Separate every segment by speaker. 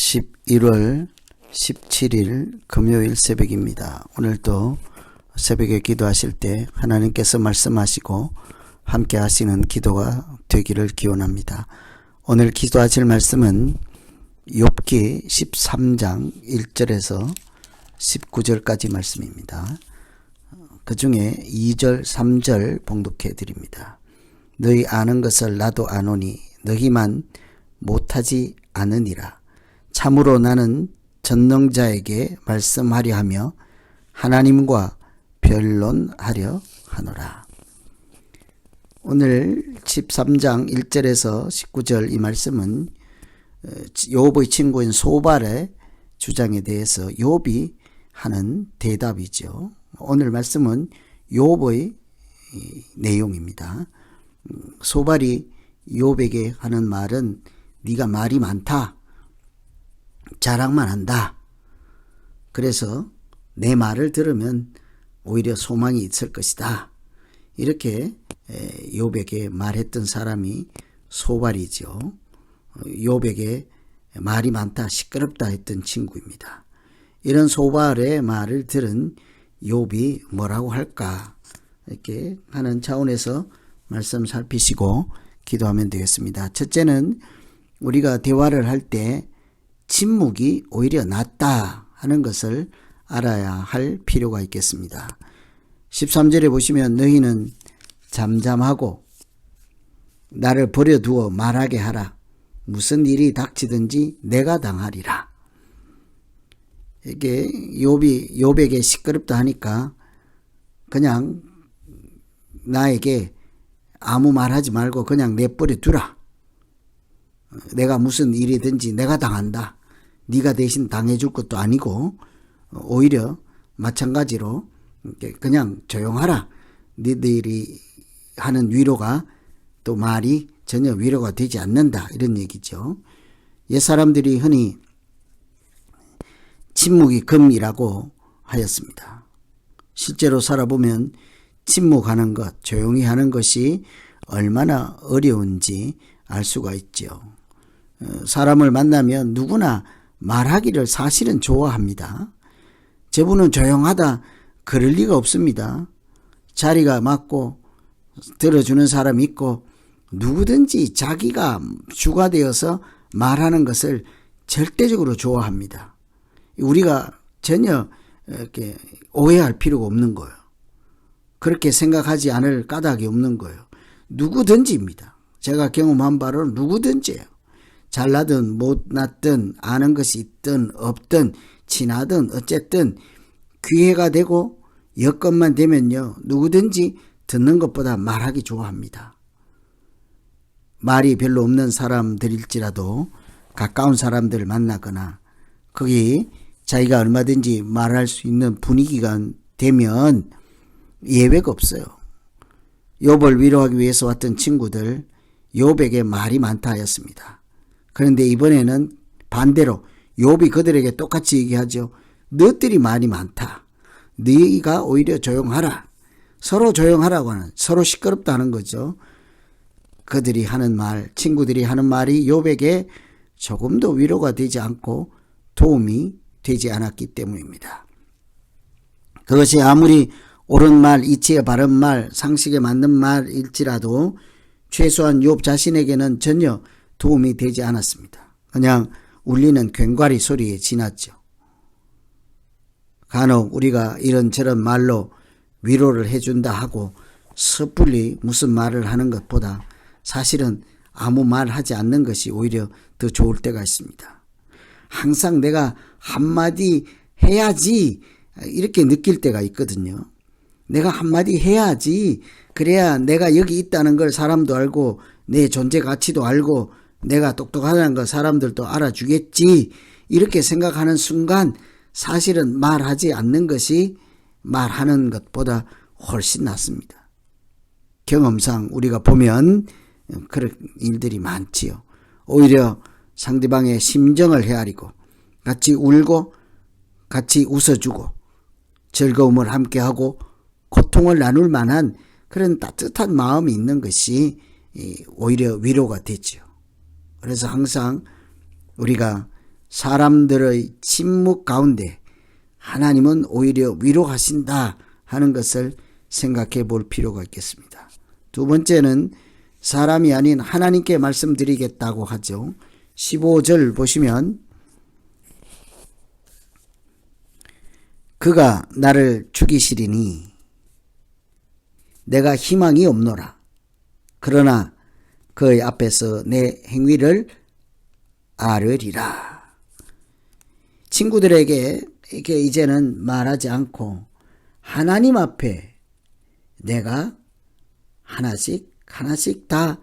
Speaker 1: 11월 17일 금요일 새벽입니다. 오늘도 새벽에 기도하실 때 하나님께서 말씀하시고 함께 하시는 기도가 되기를 기원합니다. 오늘 기도하실 말씀은 욥기 13장 1절에서 19절까지 말씀입니다. 그 중에 2절 3절 봉독해 드립니다. 너희 아는 것을 나도 아노니 너희만 못하지 않으니라. 참으로 나는 전능자에게 말씀하려 하며 하나님과 변론하려 하노라. 오늘 13장 1절에서 19절 이 말씀은 욥의 친구인 소발의 주장에 대해서 욥이 하는 대답이죠. 오늘 말씀은 욥의 내용입니다. 소발이 욥에게 하는 말은 네가 말이 많다. 자랑만 한다. 그래서 내 말을 들으면 오히려 소망이 있을 것이다. 이렇게 욥에게 말했던 사람이 소발이죠. 욥에게 말이 많다, 시끄럽다 했던 친구입니다. 이런 소발의 말을 들은 욥이 뭐라고 할까? 이렇게 하는 차원에서 말씀 살피시고 기도하면 되겠습니다. 첫째는 우리가 대화를 할 때 침묵이 오히려 낫다 하는 것을 알아야 할 필요가 있겠습니다. 13절에 보시면 너희는 잠잠하고 나를 버려두어 말하게 하라. 무슨 일이 닥치든지 내가 당하리라. 이게 욥에게 시끄럽다 하니까 그냥 나에게 아무 말하지 말고 그냥 내버려 두라. 내가 무슨 일이든지 내가 당한다. 네가 대신 당해줄 것도 아니고 오히려 마찬가지로 그냥 조용하라. 너희들이 하는 위로가 또 말이 전혀 위로가 되지 않는다. 이런 얘기죠. 옛사람들이 흔히 침묵이 금이라고 하였습니다. 실제로 살아보면 침묵하는 것, 조용히 하는 것이 얼마나 어려운지 알 수가 있죠. 사람을 만나면 누구나 말하기를 사실은 좋아합니다. 저분은 조용하다 그럴 리가 없습니다. 자리가 맞고 들어주는 사람이 있고 누구든지 자기가 주가 되어서 말하는 것을 절대적으로 좋아합니다. 우리가 전혀 이렇게 오해할 필요가 없는 거예요. 그렇게 생각하지 않을 까닭이 없는 거예요. 누구든지입니다. 제가 경험한 바로는 누구든지예요. 잘나든 못났든 아는 것이 있든 없든 친하든 어쨌든 기회가 되고 여건만 되면요. 누구든지 듣는 것보다 말하기 좋아합니다. 말이 별로 없는 사람들일지라도 가까운 사람들을 만나거나 거기 자기가 얼마든지 말할 수 있는 분위기가 되면 예외가 없어요. 욥을 위로하기 위해서 왔던 친구들 욥에게 말이 많다 하였습니다. 그런데 이번에는 반대로 욥이 그들에게 똑같이 얘기하죠. 너희들이 말이 많다. 너희가 오히려 조용하라. 서로 조용하라고 하는, 서로 시끄럽다 하는 거죠. 그들이 하는 말, 친구들이 하는 말이 욥에게 조금도 위로가 되지 않고 도움이 되지 않았기 때문입니다. 그것이 아무리 옳은 말, 이치에 바른 말, 상식에 맞는 말일지라도 최소한 욥 자신에게는 전혀 도움이 되지 않았습니다. 그냥 울리는 괭과리 소리에 지났죠. 간혹 우리가 이런저런 말로 위로를 해준다 하고 섣불리 무슨 말을 하는 것보다 사실은 아무 말 하지 않는 것이 오히려 더 좋을 때가 있습니다. 항상 내가 한마디 해야지 이렇게 느낄 때가 있거든요. 내가 한마디 해야지 그래야 내가 여기 있다는 걸 사람도 알고 내 존재 가치도 알고 내가 똑똑하다는 걸 사람들도 알아주겠지 이렇게 생각하는 순간 사실은 말하지 않는 것이 말하는 것보다 훨씬 낫습니다. 경험상 우리가 보면 그런 일들이 많지요. 오히려 상대방의 심정을 헤아리고 같이 울고 같이 웃어주고 즐거움을 함께하고 고통을 나눌 만한 그런 따뜻한 마음이 있는 것이 오히려 위로가 되죠. 그래서 항상 우리가 사람들의 침묵 가운데 하나님은 오히려 위로하신다 하는 것을 생각해 볼 필요가 있겠습니다. 두 번째는 사람이 아닌 하나님께 말씀드리겠다고 하죠. 15절 보시면 그가 나를 죽이시리니 내가 희망이 없노라. 그러나 그의 앞에서 내 행위를 아뢰리라. 친구들에게 이렇게 이제는 말하지 않고 하나님 앞에 내가 하나씩 다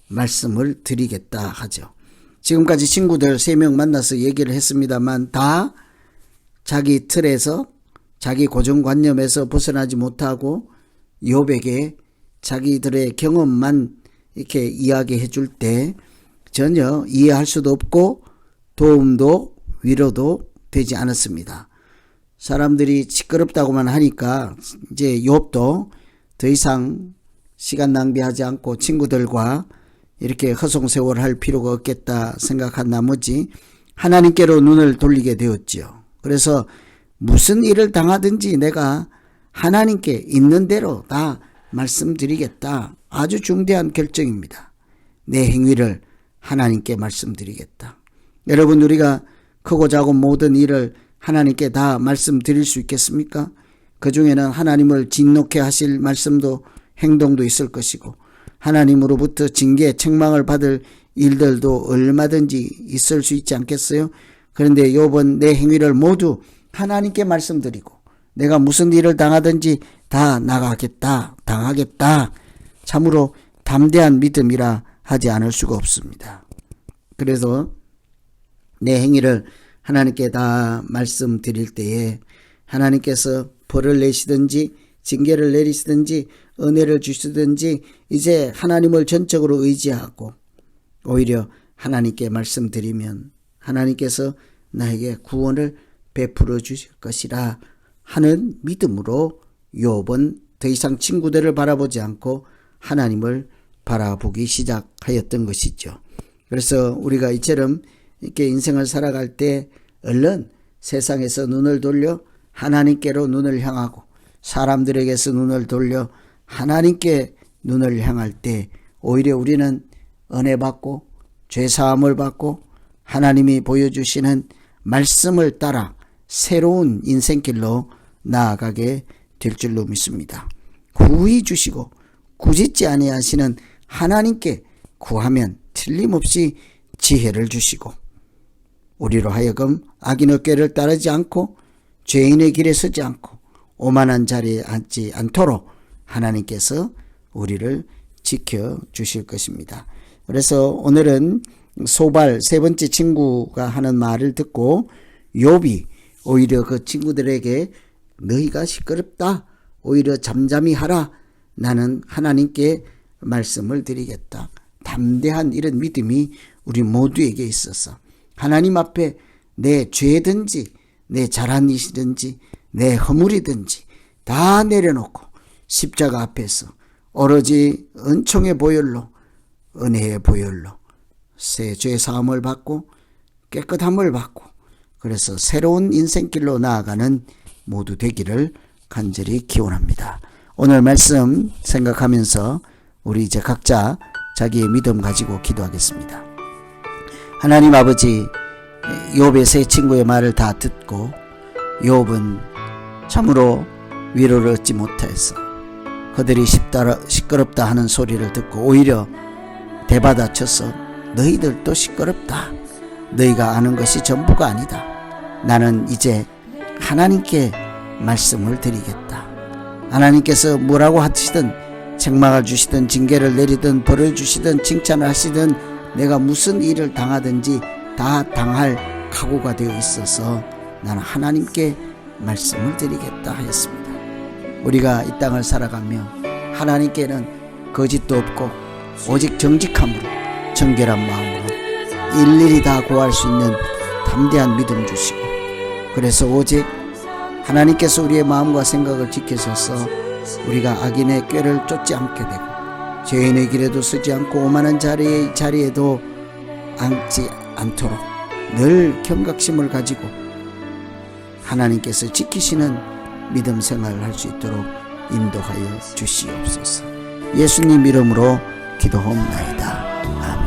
Speaker 1: 말씀을 드리겠다 하죠. 지금까지 친구들 3명 만나서 얘기를 했습니다만 다 자기 틀에서 자기 고정관념에서 벗어나지 못하고 욥에게 자기들의 경험만 이렇게 이야기해 줄 때 전혀 이해할 수도 없고 도움도 위로도 되지 않았습니다. 사람들이 시끄럽다고만 하니까 이제 욥도 더 이상 시간 낭비하지 않고 친구들과 이렇게 허송세월할 필요가 없겠다 생각한 나머지 하나님께로 눈을 돌리게 되었지요. 그래서 무슨 일을 당하든지 내가 하나님께 있는 대로 다 말씀드리겠다. 아주 중대한 결정입니다. 내 행위를 하나님께 말씀드리겠다. 여러분, 우리가 크고 작은 모든 일을 하나님께 다 말씀드릴 수 있겠습니까? 그 중에는 하나님을 진노케 하실 말씀도 행동도 있을 것이고 하나님으로부터 징계, 책망을 받을 일들도 얼마든지 있을 수 있지 않겠어요? 그런데 욥은 내 행위를 모두 하나님께 말씀드리고 내가 무슨 일을 당하든지 다 나가겠다, 당하겠다. 참으로 담대한 믿음이라 하지 않을 수가 없습니다. 그래서 내 행위를 하나님께 다 말씀드릴 때에 하나님께서 벌을 내시든지 징계를 내리시든지 은혜를 주시든지 이제 하나님을 전적으로 의지하고 오히려 하나님께 말씀드리면 하나님께서 나에게 구원을 베풀어 주실 것이라 하는 믿음으로 욥은 더 이상 친구들을 바라보지 않고 하나님을 바라보기 시작하였던 것이죠. 그래서 우리가 이처럼 이렇게 인생을 살아갈 때 얼른 세상에서 눈을 돌려 하나님께로 눈을 향하고 사람들에게서 눈을 돌려 하나님께 눈을 향할 때 오히려 우리는 은혜 받고 죄사함을 받고 하나님이 보여주시는 말씀을 따라 새로운 인생길로 나아가게 될 줄로 믿습니다. 구히 주시고 꾸짖지 아니하시는 하나님께 구하면 틀림없이 지혜를 주시고 우리로 하여금 악인의 꾀를 따르지 않고 죄인의 길에 서지 않고 오만한 자리에 앉지 않도록 하나님께서 우리를 지켜주실 것입니다. 그래서 오늘은 소발 세 번째 친구가 하는 말을 듣고 욥이 오히려 그 친구들에게 너희가 시끄럽다. 오히려 잠잠히 하라. 나는 하나님께 말씀을 드리겠다. 담대한 이런 믿음이 우리 모두에게 있어서 하나님 앞에 내 죄든지 내 잘한 일이든지 내 허물이든지 다 내려놓고 십자가 앞에서 오로지 은총의 보혈로 은혜의 보혈로 새 죄 사함을 받고 깨끗함을 받고 그래서 새로운 인생길로 나아가는 모두 되기를 간절히 기원합니다. 오늘 말씀 생각하면서 우리 이제 각자 자기의 믿음 가지고 기도하겠습니다. 하나님 아버지, 욥의 세 친구의 말을 다 듣고 욥은 참으로 위로를 얻지 못해서 그들이 시끄럽다 하는 소리를 듣고 오히려 대받아쳐서 너희들도 시끄럽다. 너희가 아는 것이 전부가 아니다. 나는 이제 하나님께 말씀을 드리겠다. 하나님께서 뭐라고 하시든 책망을 주시든 징계를 내리든 벌을 주시든 칭찬을 하시든 내가 무슨 일을 당하든지 다 당할 각오가 되어 있어서 나는 하나님께 말씀을 드리겠다 하였습니다. 우리가 이 땅을 살아가며 하나님께는 거짓도 없고 오직 정직함으로 정결한 마음으로 일일이 다 구할 수 있는 담대한 믿음 주시고 그래서 오직 하나님께서 우리의 마음과 생각을 지키셔서 우리가 악인의 꾀를 쫓지 않게 되고 죄인의 길에도 서지 않고 오만한 자리에도 앉지 않도록 늘 경각심을 가지고 하나님께서 지키시는 믿음 생활을 할 수 있도록 인도하여 주시옵소서. 예수님 이름으로 기도하옵나이다. 아멘.